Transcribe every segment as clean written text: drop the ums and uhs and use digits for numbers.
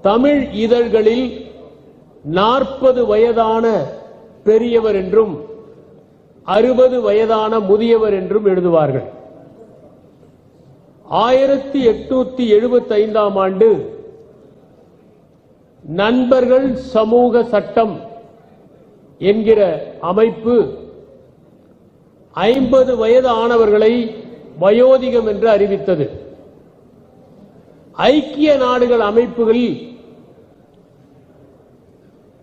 தமிழ் இதழ்களில் 40 வயதான பெரியவர் என்றும் 60 வயதான முதியவர் என்றும் எழுதுவார்கள். 1875ஆம் ஆண்டு நண்பர்கள் சமூக சட்டம் என்கிற அமைப்பு 50 வயது ஆனவர்களை வயோதிகம் என்று அறிவித்தது. ஐக்கிய நாடுகள் அமைப்புகளில்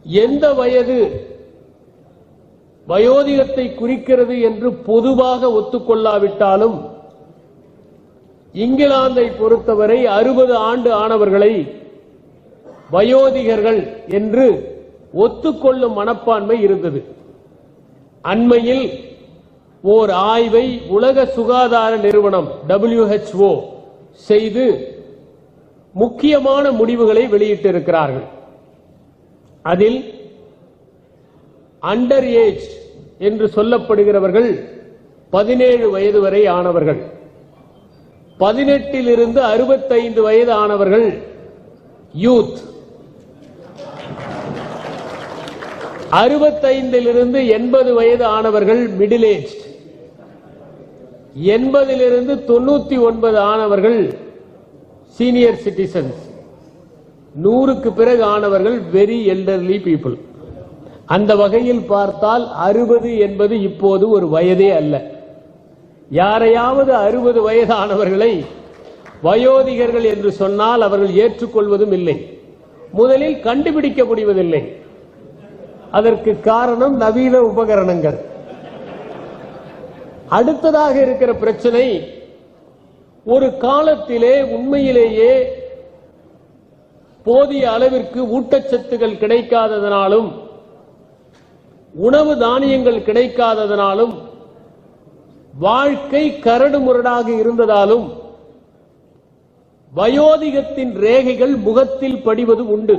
எந்த வயது வயோதிகத்தை குறிக்கிறது என்று பொதுவாக ஒத்துக்கொள்ளாவிட்டாலும் இங்கிலாந்தை பொறுத்தவரை 60 ஆண்டு ஆனவர்களை வயோதிகர்கள் என்று ஒத்துக்கொள்ளும் மனப்பான்மை இருந்தது. அண்மையில் ஓர் ஆய்வை உலக சுகாதார நிறுவனம் WHO செய்து முக்கியமான முடிவுகளை வெளியிட்டிருக்கிறார்கள். அதில் அண்டர் ஏஜ் என்று சொல்லப்படுகிறவர்கள் 17 வயது வரை ஆனவர்கள், 18 65 வயது ஆனவர்கள் யூத், 65 80 வயது ஆனவர்கள் மிடில் ஏஜ், 80 99 ஆனவர்கள் சீனியர் சிட்டிசன்ஸ், 100க்கு பிறகு ஆனவர்கள் வெரி எல்டர்லி பீப்புள். அந்த வகையில் பார்த்தால் 60 என்பது இப்போது ஒரு வயதே அல்ல. யாரையாவது 60 வயதானவர்களை வயோதிகர்கள் என்று சொன்னால் அவர்கள் ஏற்றுக்கொள்வதும் இல்லை, முதலில் கண்டுபிடிக்க முடிவதில்லை. அதற்கு காரணம் நவீன உபகரணங்கள். அடுத்ததாக இருக்கிற பிரச்சனை, ஒரு காலத்திலே உண்மையிலேயே போதிய அளவிற்கு ஊட்டச்சத்துக்கள் கிடைக்காததனாலும் உணவு தானியங்கள் கிடைக்காததனாலும் வாழ்க்கை கரடுமுரடாக இருந்ததாலும் வயோதிகத்தின் ரேகைகள் முகத்தில் படிவது உண்டு.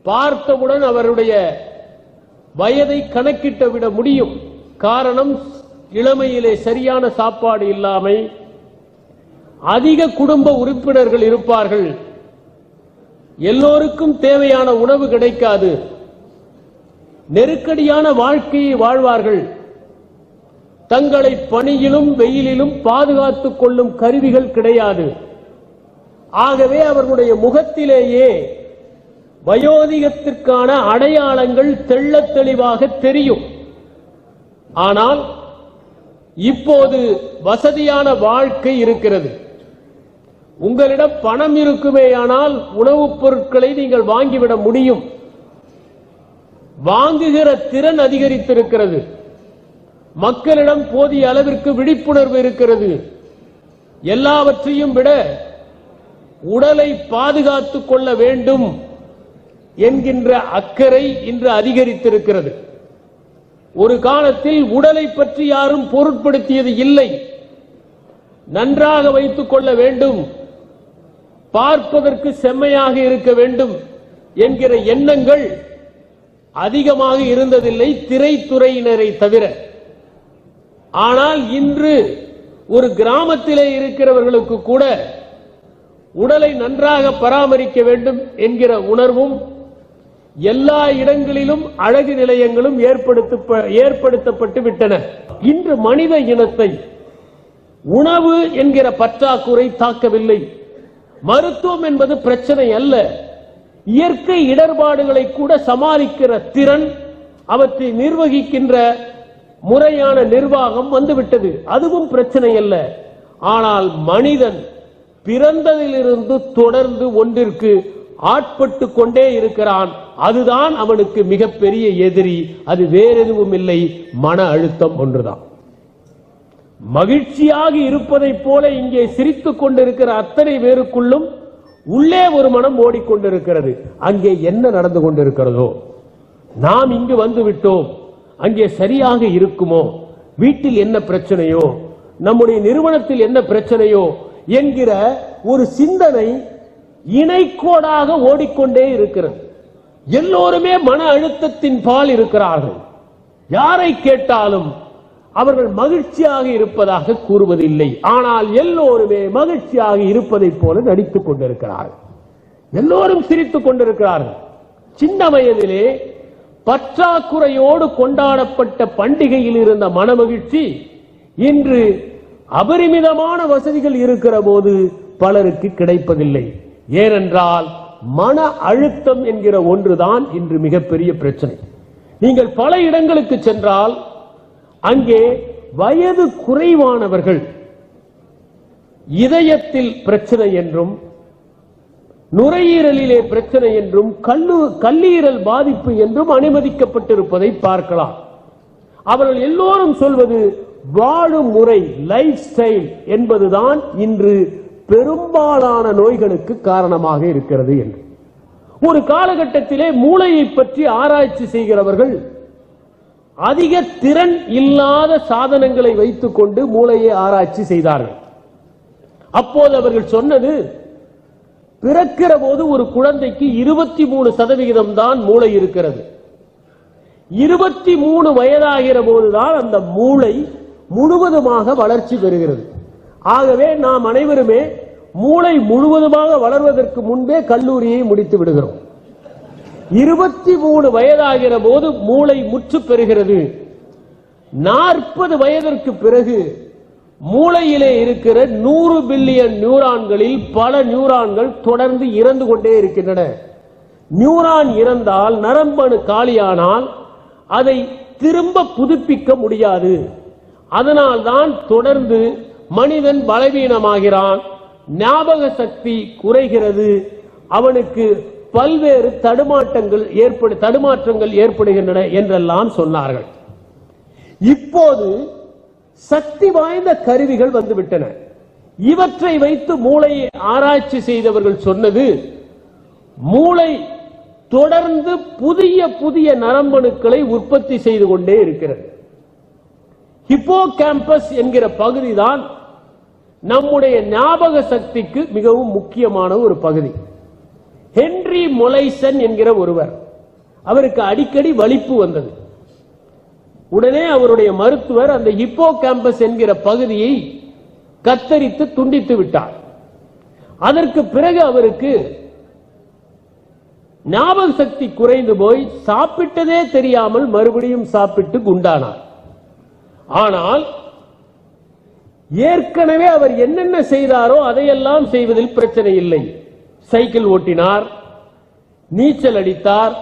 பார்த்தவுடன் அவருடைய வயதை கணக்கிட்டு விட முடியும். காரணம், இளமையிலே சரியான சாப்பாடு இல்லாமை, அதிக குடும்ப உறுப்பினர்கள் இருப்பார்கள், எல்லோருக்கும் தேவையான உணவு கிடைக்காது, நெருக்கடியான வாழ்க்கையை வாழ்வார்கள், தங்களை பனியிலும் வெயிலிலும் பாதுகாத்துக் கொள்ளும் கருவிகள் கிடையாது. ஆகவே அவர்களுடைய முகத்திலேயே வயோதிகத்திற்கான அடையாளங்கள் தெள்ளத் தெளிவாக தெரியும். ஆனால் இப்போது வசதியான வாழ்க்கை இருக்கிறது. உங்களிடம் பணம் இருக்குமேயானால் உணவுப் பொருட்களை நீங்கள் வாங்கிவிட முடியும். வாங்குகிற திறன் அதிகரித்திருக்கிறது. மக்களிடம் போதிய அளவிற்கு விழிப்புணர்வு இருக்கிறது. எல்லாவற்றையும் விட உடலை பாதுகாத்துக் கொள்ள வேண்டும் என்கின்ற அக்கறை இன்று அதிகரித்திருக்கிறது. ஒரு காலத்தில் உடலை பற்றி யாரும் பொருட்படுத்தியது இல்லை. நன்றாக வைத்துக் கொள்ள வேண்டும், பார்ப்பதற்கு செம்மையாக இருக்க வேண்டும் என்கிற எண்ணங்கள் அதிகமாக இருந்ததில்லை, திரைத்துறையினரை தவிர. ஆனால் இன்று ஒரு கிராமத்திலே இருக்கிறவர்களுக்கு கூட உடலை நன்றாக பராமரிக்க வேண்டும் என்கிற உணர்வும், எல்லா இடங்களிலும் அழகு நிலையங்களும் ஏற்படுத்தப்பட்டு விட்டன. இன்று மனித இனத்தை உணவு என்கிற பற்றாக்குறை தாக்கவில்லை. மருத்துவம் என்பது பிரச்சனை அல்ல. இயற்கை இடர்பாடுகளை கூட சமாளிக்கிற திறன், அவற்றை நிர்வகிக்கின்ற முறையான நிர்வாகம் வந்துவிட்டது. அதுவும் பிரச்சனை அல்ல. ஆனால் மனிதன் பிறந்ததிலிருந்து தொடர்ந்து ஒன்றிற்கு ஆட்பட்டு கொண்டே இருக்கிறான். அதுதான் அவனுக்கு மிகப்பெரிய எதிரி. அது வேற எதுவும் இல்லை, மன அழுத்தம் ஒன்றுதான். மகிழ்ச்சியாக இருப்பதைப் போல இங்கே சிரித்துக் கொண்டிருக்கிற அத்தனை பேருக்குள்ளும் உள்ளே ஒரு மனம் ஓடிக்கொண்டிருக்கிறது. அங்கே என்ன நடந்து கொண்டிருக்கிறதோ, நாம் இங்கு வந்து விட்டோம், அங்கே சரியாக இருக்குமோ, வீட்டில் என்ன பிரச்சனையோ, நம்முடைய நிறுவனத்தில் என்ன பிரச்சனையோ என்கிற ஒரு சிந்தனை இணைக்கோடாக ஓடிக்கொண்டே இருக்கிறது. எல்லோருமே மன அழுத்தத்தின் பால் இருக்கிறார்கள். யாரை கேட்டாலும் அவர்கள் மகிழ்ச்சியாக இருப்பதாக கூறுவதில்லை. ஆனால் எல்லோருமே மகிழ்ச்சியாக இருப்பதைப் போல நடித்துக் கொண்டிருக்கிறார்கள். எல்லோரும் சிரித்துக் கொண்டிருக்கிறார்கள். சின்ன வயதிலே பற்றாக்குறையோடு கொண்டாடப்பட்ட பண்டிகையில் இருந்த மனமகிழ்ச்சி இன்று அபரிமிதமான வசதிகள் இருக்கிற போது பலருக்கு கிடைப்பதில்லை. ஏனென்றால் மன அழுத்தம் என்கிற ஒன்றுதான் இன்று மிகப்பெரிய பிரச்சனை. நீங்கள் பல இடங்களுக்கு சென்றால் அங்கே வயது குறைவானவர்கள் இதயத்தில் பிரச்சனை என்றும் நுரையீரலிலே பிரச்சனை என்றும் கல்லீரல் பாதிப்பு என்றும் அனுமதிக்கப்பட்டிருப்பதை பார்க்கலாம். அவர்கள் எல்லோரும் சொல்வது வாழும் முறை, லைஃப் ஸ்டைல் என்பதுதான் இன்று பெரும்பாலான நோய்களுக்கு காரணமாக இருக்கிறது என்று. ஒரு காலகட்டத்திலே மூளையை பற்றி ஆராய்ச்சி செய்கிறவர்கள் அதிக திறன் இல்லாத சாதனங்களை வைத்துக் கொண்டு மூளையை ஆராய்ச்சி செய்தார்கள். அப்போது அவர்கள் சொன்னது, பிறக்கிற போது ஒரு குழந்தைக்கு 23% தான் மூளை இருக்கிறது. 23 வயதாகிற போதுதான் அந்த மூளை முழுவதுமாக வளர்ச்சி பெறுகிறது. ஆகவே நாம் அனைவருமே மூளை முழுவதுமாக வளர்வதற்கு முன்பே கல்லூரியை முடித்து விடுகிறோம். 23 வயதாகிற போது மூளை முற்று பெறுகிறது. 40 வயதிற்கு பிறகு மூளையிலே இருக்கிற 100 பில்லியன் நியூரான்களில் பல நியூரான்கள் தொடர்ந்து இறந்து கொண்டே இருக்கின்றன. நியூரான் இறந்தால், நரம்பணு காலியானால் அதை திரும்ப புதுப்பிக்க முடியாது. அதனால்தான் தொடர்ந்து மனிதன் பலவீனமாகிறான், ஞாபக சக்தி குறைகிறது, அவனுக்கு பல்வேறு தடுமாற்றங்கள் ஏற்படுகின்றன என்றெல்லாம் சொன்னார்கள். இப்போது சக்தி வாய்ந்த கருவிகள் வந்துவிட்டன. இவற்றை வைத்து மூளையை ஆராய்ச்சி செய்தவர்கள் சொன்னது, மூளை தொடர்ந்து புதிய புதிய நரம்பணுக்களை உற்பத்தி செய்து கொண்டே இருக்கிறது. ஹிப்போகாம்பஸ் என்கிற பகுதிதான் நம்முடைய ஞாபக சக்திக்கு மிகவும் முக்கியமான ஒரு பகுதி. ஹென்றி மொலைசன் என்கிற ஒருவர், அவருக்கு அடிக்கடி வலிப்பு வந்தது. உடனே அவருடைய மருத்துவர் அந்த ஹிப்போகாம்பஸ் என்கிற பகுதியை கத்தரித்து துண்டித்து விட்டார். அதற்கு பிறகு அவருக்கு ஞாபக சக்தி குறைந்து போய் சாப்பிட்டதே தெரியாமல் மறுபடியும் சாப்பிட்டு குண்டானார். ஆனால் ஏற்கனவே அவர் என்னென்ன செய்தாரோ அதையெல்லாம் செய்வதில் பிரச்சனை இல்லை. சைக்கிள் ஓட்டினார், நீச்சல் அடித்தார்,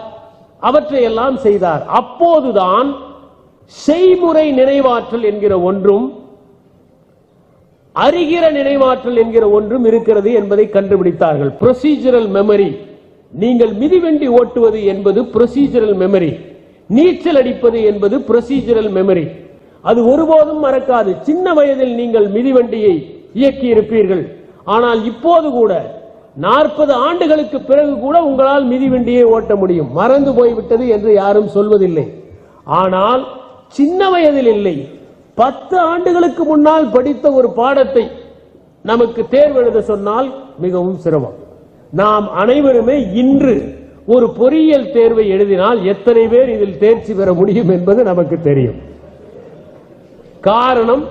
அவற்றையெல்லாம் செய்தார். அப்போதுதான் செய்முறை நினைவாற்றல் என்கிற ஒன்றும் அறிகிற நினைவாற்றல் என்கிற ஒன்றும் இருக்கிறது என்பதை கண்டுபிடித்தார்கள். Procedural memory. நீங்கள் மிதிவண்டி ஓட்டுவது என்பது ப்ரொசீஜரல் மெமரி, நீச்சல் அடிப்பது என்பது ப்ரொசீஜரல் மெமரி. அது ஒருபோதும் மறக்காது. சின்ன வயதில் நீங்கள் மிதிவண்டியை இயக்கி இருப்பீர்கள். ஆனால் இப்போது கூட 40 ஆண்டுகளுக்கு பிறகு கூட உங்களால் மிதிவண்டியை ஓட்ட முடியும். மறந்து போய்விட்டது என்று யாரும் சொல்வதில்லை. ஆனால் சின்ன வயதில் இல்லை, 10 ஆண்டுகளுக்கு முன்னால் படித்த ஒரு பாடத்தை நமக்கு தேர்வு எழுத சொன்னால் மிகவும் சிரமம். நாம் அனைவருமே இன்று ஒரு பொறியியல் தேர்வை எழுதினால் எத்தனை பேர் இதில் தேர்ச்சி பெற முடியும் என்பது நமக்கு தெரியும். காரணம்,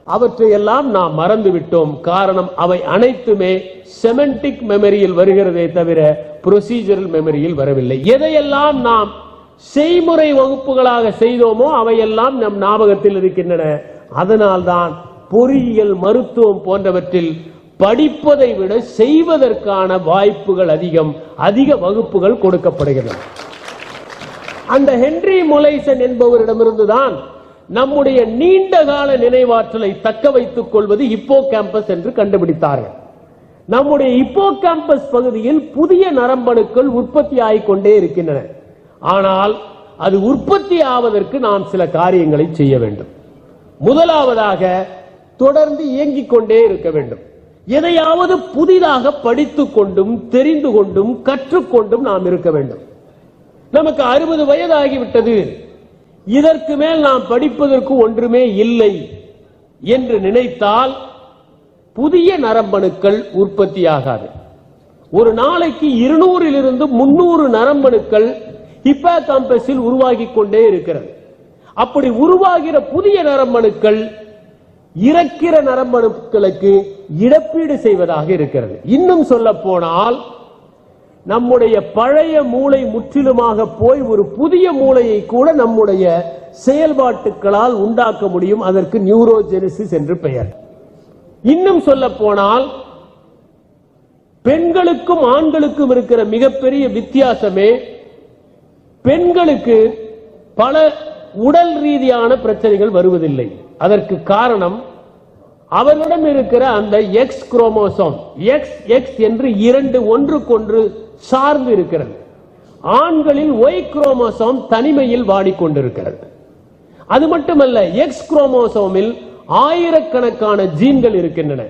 அவற்றையெல்லாம் நாம் மறந்துவிட்டோம். காரணம், அவை அனைத்துமே செமண்டிக் மெமரியில் வருகிறதே தவிர ப்ரொசீஜரல் மெமரியில் வரவில்லை. எதையெல்லாம் நாம் செய்முறை வகுப்புகளாக செய்தோமோ அவையெல்லாம் நம் ஞாபகத்தில் இருக்கின்றன. அதனால்தான் பொறியியல், மருத்துவம் போன்றவற்றில் படிப்பதை விட செய்வதற்கான வாய்ப்புகள் அதிகம், அதிக வகுப்புகள் கொடுக்கப்படுகின்றன. அந்த ஹென்றி மொலைசன் என்பவரிடமிருந்துதான் நம்முடைய நீண்ட கால நினைவாற்றலை தக்க வைத்துக் கொள்வது ஹிப்போகாம்பஸ் என்று கண்டுபிடித்தார்கள். நம்முடைய ஹிப்போகாம்பஸ் பகுதியில் புதிய நரம்பணுக்கள் உற்பத்தி ஆகிக்கொண்டே இருக்கின்றன. ஆனால் அது உற்பத்தி ஆவதற்கு நாம் சில காரியங்களை செய்ய வேண்டும். முதலாவதாக தொடர்ந்து இயங்கிக் கொண்டே இருக்க வேண்டும். எதையாவது புதிதாக படித்துக் கொண்டும் தெரிந்து கொண்டும் கற்றுக்கொண்டும் நாம் இருக்க வேண்டும். நமக்கு 60 வயது ஆகிவிட்டது, இதற்கு மேல் நாம் படிப்பதற்கு ஒன்றுமே இல்லை என்று நினைத்தால் புதிய நரம்பணுக்கள் உற்பத்தியாகாது. ஒரு நாளைக்கு 200 - 300 நரம்பணுக்கள் ஹிப்போகாம்பஸில் உருவாகிக் கொண்டே இருக்கிறது. அப்படி உருவாகிற புதிய நரம்பணுக்கள் இறக்கிற நரம்பணுக்களுக்கு இழப்பீடு செய்வதாக இருக்கிறது. இன்னும் சொல்ல போனால் நம்முடைய பழைய மூளை முற்றிலுமாக போய் ஒரு புதிய மூளையை கூட நம்முடைய செயல்பாட்டுகளால் உண்டாக்க முடியும். அதற்கு நியூரோஜெனிசிஸ் என்று பெயர். இன்னும் சொல்ல போனால் பெண்களுக்கும் ஆண்களுக்கும் இருக்கிற மிகப்பெரிய வித்தியாசமே, பெண்களுக்கு பல உடல் ரீதியான பிரச்சனைகள் வருவதில்லை. அதற்கு காரணம் அவர்களிடம் இருக்கிற அந்த எக்ஸ் குரோமோசோம், எக்ஸ் எக்ஸ் என்று இரண்டு ஒன்றுக்கொன்று சார்ந்து இருக்கிறது. ஆண்களில் ஒய் குரோமோசோம் தனிமையில் வாடிக்கொண்டிருக்கிறது. அது மட்டுமல்ல, எக்ஸ் குரோமோசோமில் ஆயிரக்கணக்கான ஜீன்கள் இருக்கின்றன,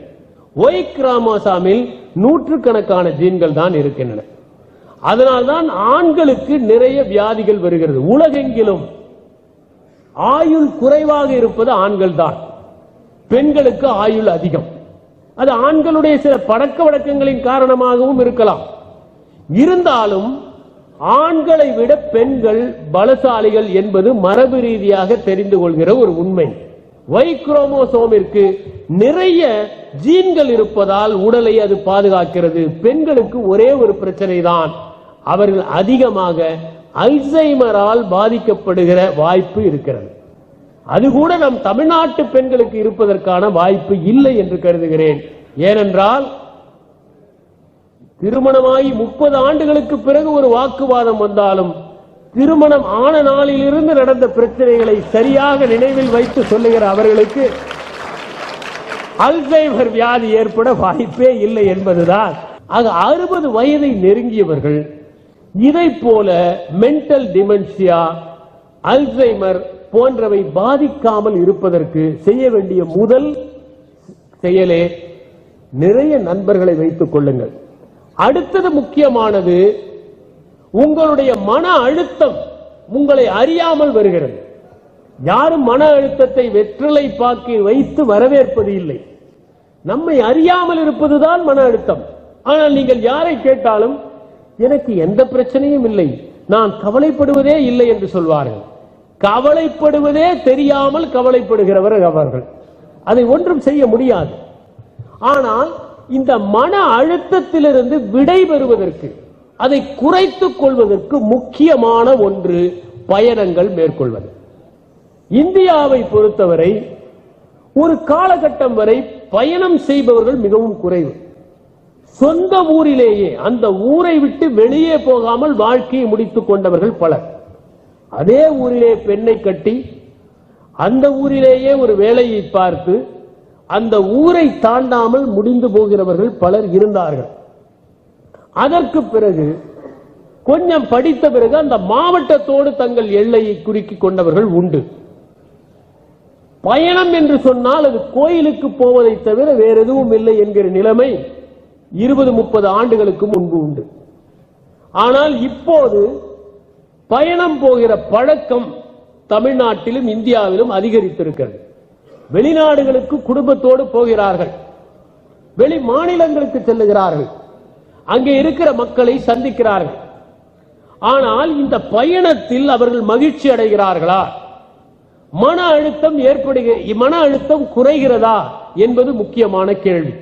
ஒய் குரோமோசோமில் நூற்றுக்கணக்கான ஜீன்கள் தான் இருக்கின்றன. அதனால்தான் ஆண்களுக்கு நிறைய வியாதிகள் வருகிறது. உலகெங்கிலும் ஆயுள் குறைவாக இருப்பது ஆண்கள் தான், பெண்களுக்கு ஆயுள் அதிகம். அது ஆண்களுடைய சில பழக்க வழக்கங்களின் காரணமாகவும் இருக்கலாம். இருந்தாலும் ஆண்களை விட பெண்கள் பலசாலிகள் என்பது மரபு ரீதியாக தெரிந்து கொள்கிற ஒரு உண்மை. ஒய் குரோமோசோமிற்கு நிறைய ஜீன்கள் இருப்பதால் உடலை அது பாதுகாக்கிறது. பெண்களுக்கு ஒரே ஒரு பிரச்சனை தான், அவர்கள் அதிகமாக அல்சைமரால் பாதிக்கப்படுகிற வாய்ப்பு இருக்கிறது. அது கூட நம் தமிழ்நாட்டு பெண்களுக்கு இருப்பதற்கான வாய்ப்பு இல்லை என்று கருதுகிறேன். ஏனென்றால் திருமணமாகி 30 ஆண்டுகளுக்கு பிறகு ஒரு வாக்குவாதம் வந்தாலும் திருமணம் ஆன நாளிலிருந்து நடந்த பிரச்சனைகளை சரியாக நினைவில் வைத்து சொல்லுகிற அவர்களுக்கு அல்சைமர் வியாதி ஏற்பட வாய்ப்பே இல்லை என்பதுதான். ஆக 60 வயதை நெருங்கியவர்கள் இதை போல மென்டல் டிமென்ஷியா, அல்சைமர் போன்றவை பாதிக்காமல் இருப்பதற்கு செய்ய வேண்டிய முதல் செயலே நிறைய நண்பர்களை வைத்துக் கொள்ளுங்கள். அடுத்தது முக்கியமானது, உங்களுடைய மன அழுத்தம் உங்களை அறியாமல் வருகிறது. யாரும் மன அழுத்தத்தை வெற்றிலை பாக்கி வைத்து வரவேற்பது இல்லை. நம்மை அறியாமல் இருப்பதுதான் மன அழுத்தம். ஆனால் நீங்கள் யாரை கேட்டாலும் எனக்கு எந்த பிரச்சனையும் இல்லை, நான் கவலைப்படுவதே இல்லை என்று சொல்வார்கள். கவலைப்படுவதே தெரியாமல் கவலைப்படுகிறவர்கள் அவர்கள். அதை ஒன்றும் செய்ய முடியாது. ஆனால் இந்த மன அழுத்தத்திலிருந்து விடை பெறுவதற்கு, அதை குறைத்துக் கொள்வதற்கு முக்கியமான ஒன்று பயணங்கள் மேற்கொள்வது. இந்தியாவை பொறுத்தவரை ஒரு காலகட்டம் வரை பயணம் செய்பவர்கள் மிகவும் குறைவு. சொந்த ஊரிலேயே அந்த ஊரை விட்டு வெளியே போகாமல் வாழ்க்கையை முடித்துக் கொண்டவர்கள் பலர். அதே ஊரிலே பெண்ணை கட்டி அந்த ஊரிலேயே ஒரு வேலையை பார்த்து அந்த ஊரை தாண்டாமல் முடிந்து போகிறவர்கள் பலர் இருந்தார்கள். அதற்கு பிறகு கொஞ்சம் படித்த பிறகு அந்த மாவட்டத்தோடு தங்கள் எல்லையை குறுக்கிக் கொண்டவர்கள் உண்டு. பயணம் என்று சொன்னால் அது கோயிலுக்கு போவதை தவிர வேற எதுவும் இல்லை என்கிற நிலைமை 20-30 ஆண்டுகளுக்கு முன்பு உண்டு. ஆனால் இப்போது பயணம் போகிற பழக்கம் தமிழ்நாட்டிலும் இந்தியாவிலும் அதிகரித்திருக்கிறது. வெளிநாடுகளுக்கு குடும்பத்தோடு போகிறார்கள், வெளி மாநிலங்களுக்கு செல்லுகிறார்கள், அங்கே இருக்கிற மக்களை சந்திக்கிறார்கள். ஆனால் இந்த பயணத்தில் அவர்கள் மகிழ்ச்சி அடைகிறார்களா? மன அழுத்தம் குறைகிறதா என்பது முக்கியமான கேள்வி.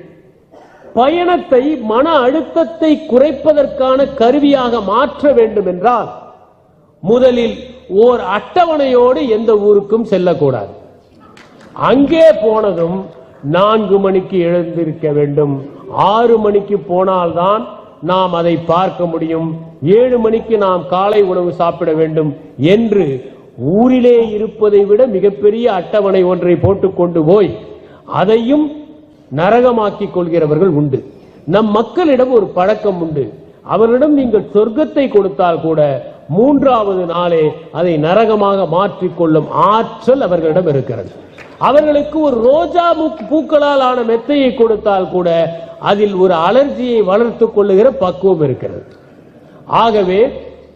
பயணத்தை மன அழுத்தத்தை குறைப்பதற்கான கருவியாக மாற்ற வேண்டும் என்றால் முதலில் ஓர் அட்டவணையோடு எந்த ஊருக்கும் செல்லக்கூடாது. அங்கே போனதும் 4 மணிக்கு எழுந்திருக்க வேண்டும், 6 மணிக்கு போனால்தான் நாம் அதை பார்க்க முடியும், 7 மணிக்கு நாம் காலை உணவு சாப்பிட வேண்டும் என்று ஊரிலே இருப்பதை விட மிகப்பெரிய அட்டவணை ஒன்றை போட்டுக்கொண்டு போய் அதையும் நரகமாக்கிக் கொள்கிறவர்கள் உண்டு. நம் மக்களிடம் ஒரு பழக்கம் உண்டு. அவர்களிடம் நீங்கள் சொர்க்கத்தை கொடுத்தால் கூட 3வது நாளே அதை நரகமாக மாற்றிக்கொள்ளும் ஆற்றல் அவர்களிடம் இருக்கிறது. அவர்களுக்கு ஒரு ரோஜா பூக்களால் ஆன மெத்தையை கொடுத்தால் கூட அதில் ஒரு அலர்ஜியை வளர்த்துக் கொள்ளுகிற பக்குவம் இருக்கிறது. ஆகவே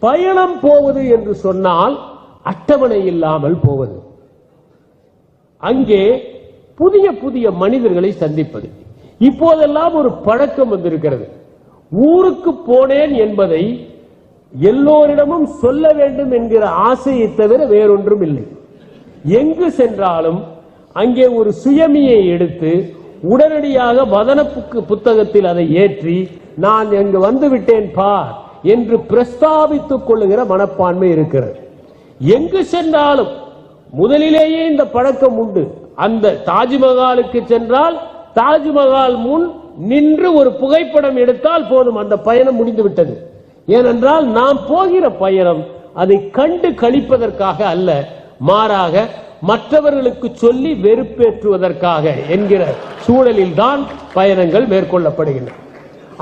பயணம் போவது என்று சொன்னால் அட்டவணை இல்லாமல் போவது, அங்கே புதிய புதிய மனிதர்களை சந்திப்பது. இப்போதெல்லாம் ஒரு பழக்கம் வந்திருக்கிறது. ஊருக்கு போனேன் என்பதை எல்லோரிடமும் சொல்ல வேண்டும் என்கிற ஆசையை தவிர வேறொன்றும் இல்லை. எங்கு சென்றாலும் அங்கே ஒரு சுயமியை எடுத்து உடனடியாக வதன புத்தகத்தில் அதை ஏற்றி நான் எங்கு வந்து விட்டேன் பார் என்று பிரஸ்தாபித்துக் கொள்ளுகிற மனப்பான்மை இருக்கிறது. எங்கு சென்றாலும் முதலிலேயே இந்த பழக்கம் உண்டு. அந்த தாஜ்மஹாலுக்கு சென்றால் தாஜ்மஹால் முன் நின்று ஒரு புகைப்படம் எடுத்தால் போதும், அந்த பயணம் முடிந்து விட்டது. ஏனென்றால் நாம் போகிற பயணம் அதை கண்டு கழிப்பதற்காக அல்ல, மாறாக மற்றவர்களுக்கு சொல்லி வெறுப்பேற்றுவதற்காக என்கிற சூழலில் தான் பயணங்கள் மேற்கொள்ளப்படுகின்றன.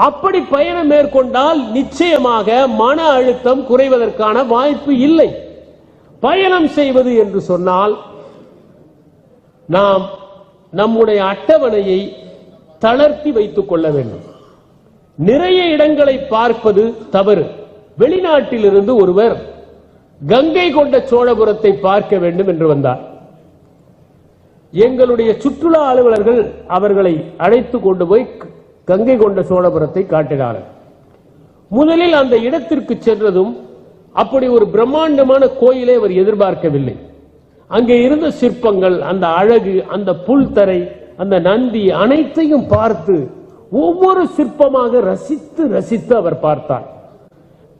அப்படி பயணம் மேற்கொண்டால் நிச்சயமாக மன அழுத்தம் குறைவதற்கான வாய்ப்பு இல்லை. பயணம் செய்வது என்று சொன்னால் நாம் நம்முடைய அட்டவணையை தளர்த்தி வைத்துக் கொள்ள வேண்டும். நிறைய இடங்களை பார்ப்பது தவறு. வெளிநாட்டிலிருந்து ஒருவர் கங்கை கொண்ட சோழபுரத்தை பார்க்க வேண்டும் என்று வந்தார். எங்களுடைய சுற்றுலா அலுவலர்கள் அவர்களை அழைத்து கொண்டு போய் கங்கை கொண்ட சோழபுரத்தை காட்டினார்கள். முதலில் அந்த இடத்திற்கு சென்றதும் அப்படி ஒரு பிரம்மாண்டமான கோயிலை அவர் எதிர்பார்க்கவில்லை. அங்கே இருந்த சிற்பங்கள், அந்த அழகு, அந்த புல்தரை, அந்த நந்தி அனைத்தையும் பார்த்து ஒவ்வொரு சிற்பமாக ரசித்து ரசித்து அவர் பார்த்தார்.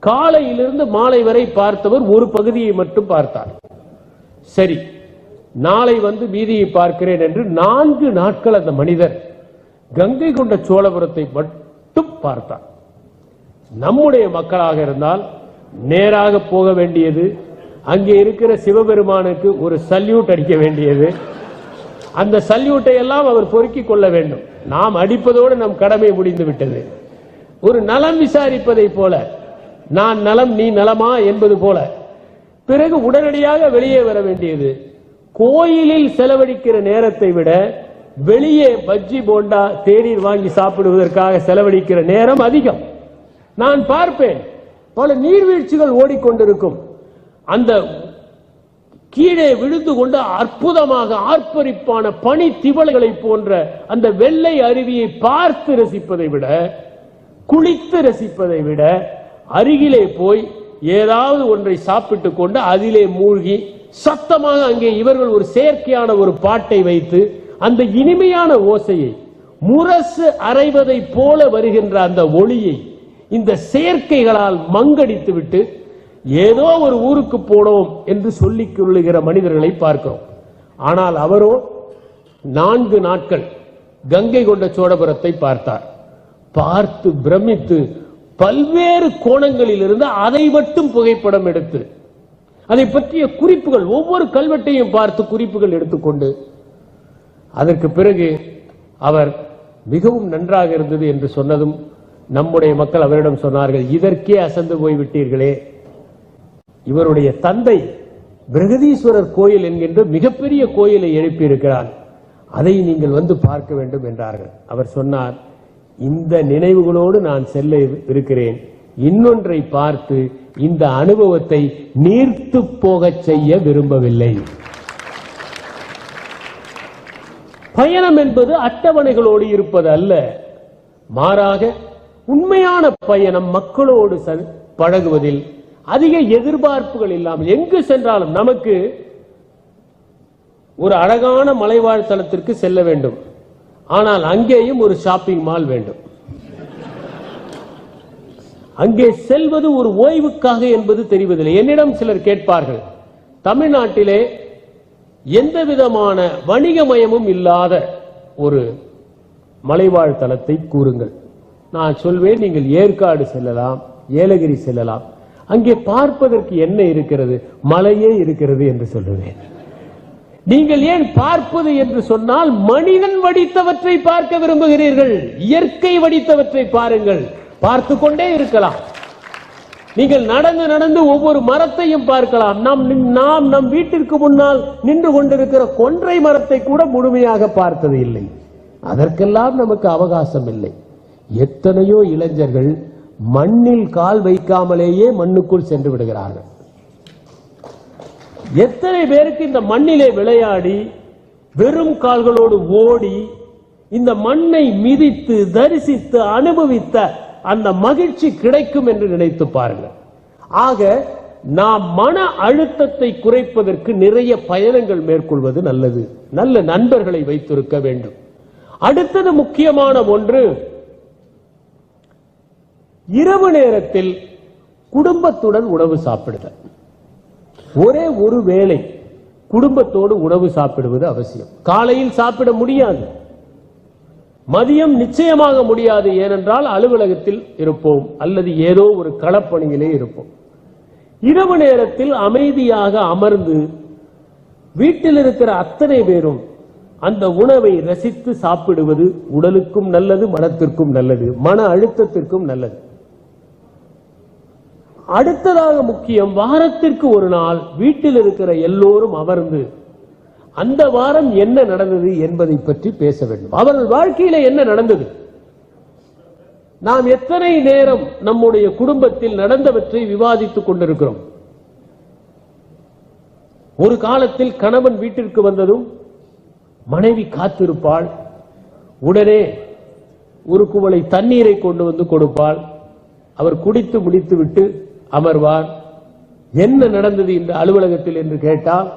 காலையிலிருந்து மாலை வரை பார்த்தவர் ஒரு பகுதியை மட்டும் பார்த்தார். சரி, நாளை வந்து மீதியை பார்க்கிறேன் என்று 4 நாட்கள் அந்த மனிதர் கங்கை கொண்ட சோழபுரத்தை மட்டும் பார்த்தார். நம்முடைய மக்களாக இருந்தால் நேராக போக வேண்டியது, அங்கே இருக்கிற சிவபெருமானுக்கு ஒரு சல்யூட் அடிக்க வேண்டியது, அந்த சல்யூட்டை எல்லாம் அவர் பொறுக்கிக் கொள்ள வேண்டும். நாம் அடிப்பதோடு நம் கடமை முடிந்து விட்டது. ஒரு நலம் விசாரிப்பதை போல, நான் நலம் நீ நலமா என்பது போல. பிறகு உடனடியாக வெளியே வர வேண்டியது. கோயிலில் செலவழிக்கிற நேரத்தை விட வெளியே பஜ்ஜி போண்டா தேநீர் வாங்கி சாப்பிடுவதற்காக செலவழிக்கிற நேரம் அதிகம். நான் பார்ப்பேன், பல நீர்வீழ்ச்சிகள் ஓடிக்கொண்டிருக்கும். அந்த கீழே விழுந்து கொண்டு அற்புதமாக ஆர்ப்பரிப்பான பனி திவலைகளை போன்ற அந்த வெள்ளை அருவியை பார்த்து ரசிப்பதை விட, குளித்து ரசிப்பதை விட, அருகிலே போய் ஏதாவது ஒன்றை சாப்பிட்டுக் கொண்டு அதிலே மூழ்கி சத்தமாக அங்கே இவர்கள் ஒரு செயற்கையான ஒரு பாட்டை வைத்து அந்த இனிமையான ஓசையை, முரசு அறைவதை போல வருகின்ற அந்த ஒளியை இந்த செயற்கைகளால் மங்கடித்து விட்டு ஏதோ ஒரு ஊருக்கு போனோம் என்று சொல்லிக் கொள்ளுகிற மனிதர்களை பார்க்கிறோம். ஆனால் அவரோ 4 நாட்கள் கங்கை கொண்ட சோழபுரத்தை பார்த்தார். பார்த்து பிரமித்து பல்வேறு கோணங்களில் இருந்து அதை மட்டும் புகைப்படம் எடுத்து அதை பற்றிய குறிப்புகள், ஒவ்வொரு கல்வெட்டையும் பார்த்து குறிப்புகள் எடுத்துக்கொண்டு, அதற்கு பிறகு அவர் மிகவும் நன்றாக இருந்தது என்று சொன்னதும் நம்முடைய மக்கள் அவரிடம் சொன்னார்கள், இதற்கே அசந்து போய் விட்டீர்களே, இவருடைய தந்தை பிரகதீஸ்வரர் கோயில் என்கின்ற மிகப்பெரிய கோயிலை எழுப்பியிருக்கிறார், அதை நீங்கள் வந்து பார்க்க வேண்டும் என்றார்கள். அவர் சொன்னார், இந்த நினைவுகளோடு நான் செல்ல இருக்கிறேன், இன்னொன்றை பார்த்து இந்த அனுபவத்தை நீர்த்து போக செய்ய விரும்பவில்லை. பயணம் என்பது அட்டவணைகளோடு இருப்பது அல்ல, மாறாக உண்மையான பயணம் மக்களோடு பழகுவதில் அதிக எதிர்பார்ப்புகள் இல்லாமல் எங்கு சென்றாலும். நமக்கு ஒரு அழகான மலைவாழ் தலத்திற்கு செல்ல வேண்டும், ஆனால் அங்கேயும் ஒரு ஷாப்பிங் மால் வேண்டும். அங்கே செல்வது ஒரு ஓய்வுக்காக என்பது தெரிவதில்லை. என்னிடம் சிலர் கேட்பார்கள், தமிழ்நாட்டிலே எந்த விதமான வணிகமயமும் இல்லாத ஒரு மலைவாழ் தலத்தை கூறுங்கள். நான் சொல்வேன், நீங்கள் ஏற்காடு செல்லலாம், ஏலகிரி செல்லலாம், அங்கே பார்ப்பதற்கு என்ன இருக்கிறது, மலையே இருக்கிறது என்று சொல்லுவேன். நீங்கள் ஏன் பார்ப்பது என்று சொன்னால் மனிதன் வடித்தவற்றை பார்க்க விரும்புகிறீர்கள், இயற்கை வடித்தவற்றை பாருங்கள், பார்த்து கொண்டே இருக்கலாம். நீங்கள் நடந்து நடந்து ஒவ்வொரு மரத்தையும் பார்க்கலாம். நாம் நம் வீட்டிற்கு முன்னால் நின்று கொண்டிருக்கிற கொன்றை மரத்தை கூட முழுமையாக பார்த்தது இல்லை. அதற்கெல்லாம் நமக்கு அவகாசம் இல்லை. எத்தனையோ இளைஞர்கள் மண்ணில் கால் வைக்காமலேயே மண்ணுக்குள் சென்று விடுகிறார்கள். எத்தனை பேருக்கு இந்த மண்ணிலே விளையாடி வெறும் கால்களோடு ஓடி இந்த மண்ணை மிதித்து தரிசித்து அனுபவித்த அந்த மகிழ்ச்சி கிடைக்கும் என்று நினைத்து பாருங்கள். ஆக நாம் மன அழுத்தத்தை குறைப்பதற்கு நிறைய பயணங்கள் மேற்கொள்வது நல்லது. நல்ல நண்பர்களை வைத்திருக்க வேண்டும். அடுத்தது முக்கியமான ஒன்று, இரவு நேரத்தில் குடும்பத்துடன் உணவு சாப்பிடுதல். ஒரே ஒரு வேளை குடும்பத்தோடு உணவு சாப்பிடுவது அவசியம். காலையில் சாப்பிட முடியாது, மதியம் நிச்சயமாக முடியாது. ஏனென்றால் அலுவலகத்தில் இருப்போம் அல்லது ஏதோ ஒரு களப்பணியிலே இருப்போம். இரவு நேரத்தில் அமைதியாக அமர்ந்து வீட்டில் இருக்கிற அத்தனை பேரும் அந்த உணவை ரசித்து சாப்பிடுவது உடலுக்கும் நல்லது, மனத்திற்கும் நல்லது, மன அழுத்தத்திற்கும் நல்லது. அடுத்ததாக முக்கியம், வாரத்திற்கு ஒரு நாள் வீட்டில் இருக்கிற எல்லோரும் அமர்ந்து அந்த வாரம் என்ன நடந்தது என்பதை பற்றி பேச வேண்டும். அவர்கள் வாழ்க்கையில என்ன நடந்தது, நாம் எத்தனை நேரம் நம்முடைய குடும்பத்தில் நடந்தவற்றை விவாதித்துக் கொண்டிருக்கிறோம். ஒரு காலத்தில் கணவன் வீட்டிற்கு வந்ததும் மனைவி காத்திருப்பாள், உடனே ஒரு குவளை தண்ணீரை கொண்டு வந்து கொடுப்பாள். அவர் குடித்து முடித்துவிட்டு அமர்வார். என்ன நடந்தது இந்த அலுவலகத்தில் என்று கேட்டால்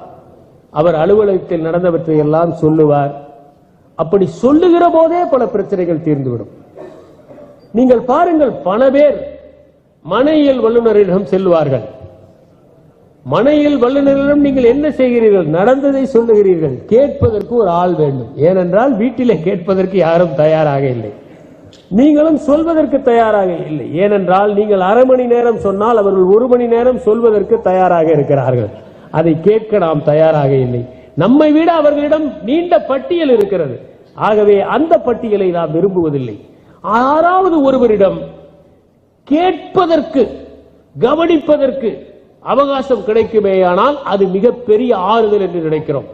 அவர் அலுவலகத்தில் நடந்தவற்றை எல்லாம் சொல்லுவார். அப்படி சொல்லுகிற போதே பல பிரச்சனைகள் தீர்ந்துவிடும். நீங்கள் பாருங்கள், பல பேர் மனையியல் வல்லுநரிடம் செல்வார்கள். மனையியல் வல்லுநரிடம் நீங்கள் என்ன செய்கிறீர்கள், நடந்ததை சொல்லுகிறீர்கள். கேட்பதற்கு ஒரு ஆள் வேண்டும். ஏனென்றால் வீட்டிலே கேட்பதற்கு யாரும் தயாராக இல்லை, நீங்களும் சொல்வதற்கு தயாராக இல்லை. ஏனென்றால் நீங்கள் அரை மணி நேரம் சொன்னால் அவர்கள் 1 மணி நேரம் சொல்வதற்கு தயாராக இருக்கிறார்கள். அதை கேட்க நாம் தயாராக இல்லை. நம்மை விட அவர்களிடம் நீண்ட பட்டியல் இருக்கிறது. ஆகவே அந்த பட்டியலை நாம் விரும்புவதில்லை. யாராவது ஒருவரிடம் கேட்பதற்கு, கவனிப்பதற்கு அவகாசம் கிடைக்குமேயானால் அது மிகப்பெரிய ஆறுதல் என்று நினைக்கிறோம்.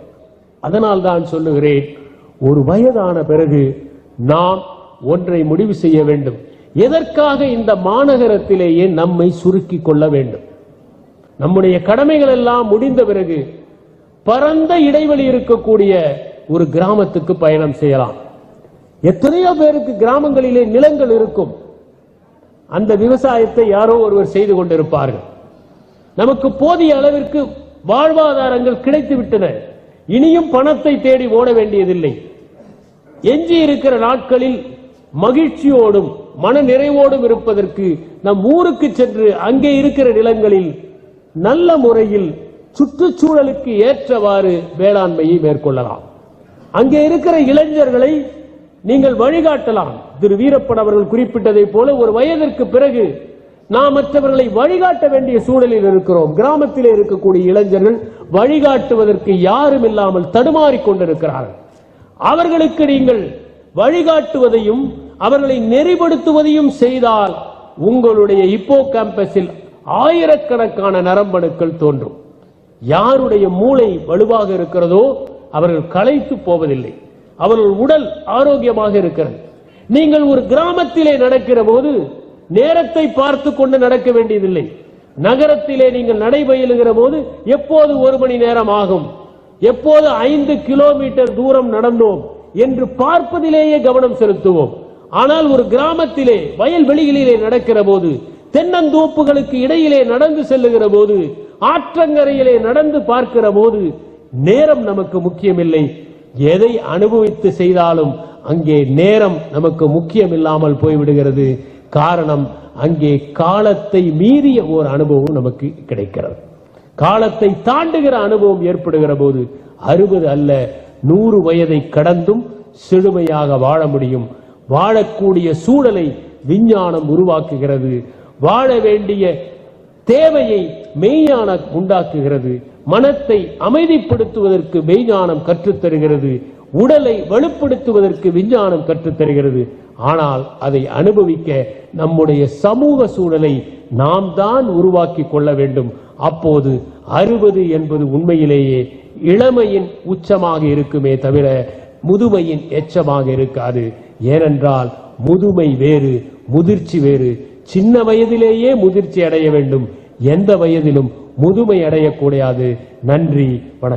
அதனால் தான் சொல்லுகிறேன், ஒரு வயதான பிறகு நாம் ஒன்றை முடிவு செய்ய வேண்டும். எதற்காக இந்த மாநகரத்திலேயே நம்மை சுருக்கிக் கொள்ள வேண்டும்? நம்முடைய கடமைகள் எல்லாம் முடிந்த பிறகு பரந்த இடைவெளி இருக்கக்கூடிய ஒரு கிராமத்துக்கு பயணம் செய்யலாம். எத்தனையோ பேருக்கு கிராமங்களிலே நிலங்கள் இருக்கும், அந்த விவசாயத்தை யாரோ ஒருவர் செய்து கொண்டிருப்பார்கள். நமக்கு போதிய அளவிற்கு வாழ்வாதாரங்கள் கிடைத்து விட்டன. இனியும் பணத்தை தேடி ஓட வேண்டியதில்லை. எஞ்சி இருக்கிற நாட்களில் மகிழ்ச்சியோடும் மன நிறைவோடும் இருப்பதற்கு நம் ஊருக்கு சென்று அங்கே இருக்கிற நிலங்களில் நல்ல முறையில் சுற்றுச்சூழலுக்கு ஏற்றவாறு வேளாண்மையை மேற்கொள்ளலாம். அங்கே இருக்கிற இளைஞர்களை நீங்கள் வழிகாட்டலாம். திரு வீரப்பன் அவர்கள் குறிப்பிட்டதை போல ஒரு வயதிற்கு பிறகு நாம் மற்றவர்களை வழிகாட்ட வேண்டிய சூழலில் இருக்கிறோம். கிராமத்திலே இருக்கக்கூடிய இளைஞர்கள் வழிகாட்டுவதற்கு யாரும் இல்லாமல் தடுமாறிக் கொண்டிருக்கிறார்கள். அவர்களுக்கு நீங்கள் வழிகாட்டுவதையும் அவர்களை நெறிப்படுத்துவதையும் செய்தால் உங்களுடைய இப்போ கேம்பஸில் ஆயிரக்கணக்கான நரம்பணுக்கள் தோன்றும். யாருடைய மூளை வலுவாக இருக்கிறதோ அவர்கள் களைத்து போவதில்லை, அவர்கள் உடல் ஆரோக்கியமாக இருக்கிறது. நீங்கள் ஒரு கிராமத்திலே நடக்கிற போது நேரத்தை பார்த்து கொண்டு நடக்க வேண்டியதில்லை. நகரத்திலே நீங்கள் நடைபயிலுகிற போது எப்போது 1 மணி நேரம் ஆகும், எப்போது 5 கிலோமீட்டர் தூரம் நடந்தோம் என்று பார்ப்பதிலேயே கவனம் செலுத்துவோம். ஆனால் ஒரு கிராமத்திலே வயல்வெளிகளிலே நடக்கிற போது, தென்னந்தோப்புகளுக்கு இடையிலே நடந்து செல்லுகிற போது, ஆற்றங்கரையிலே நடந்து பார்க்கிற போது நேரம் நமக்கு முக்கியமில்லை. எதை அனுபவித்து செய்தாலும் அங்கே நேரம் நமக்கு முக்கியமில்லாமல் போய்விடுகிறது. காரணம், அங்கே காலத்தை மீறிய ஒரு அனுபவம் நமக்கு கிடைக்கிறது. காலத்தை தாண்டுகிற அனுபவம் ஏற்படுகிற போது 60 அல்ல 100 வயதை கடந்தும் செழுமையாக வாழ முடியும். வாழக்கூடிய சூழலை விஞ்ஞானம் உருவாக்குகிறது. வாழ வேண்டிய தேவையை மெய்ஞானம் உண்டாக்குகிறது. மனத்தை அமைதிப்படுத்துவதற்கு மெய்ஞானம் கற்றுத்தருகிறது. உடலை வலுப்படுத்துவதற்கு விஞ்ஞானம் கற்றுத்தருகிறது. ஆனால் அதை அனுபவிக்க நம்முடைய சமூக சூழலை நாம் தான் உருவாக்கி கொள்ள வேண்டும். அப்போது 60 என்பது உண்மையிலேயே இளமையின் உச்சமாக இருக்குமே தவிர முதுமையின் எச்சமாக இருக்காது. ஏனென்றால் முதுமை வேறு, முதிர்ச்சி வேறு. சின்ன வயதிலேயே முதிர்ச்சி அடைய வேண்டும், எந்த வயதிலும் முதுமை அடையக்கூடாது. நன்றி, வணக்கம்.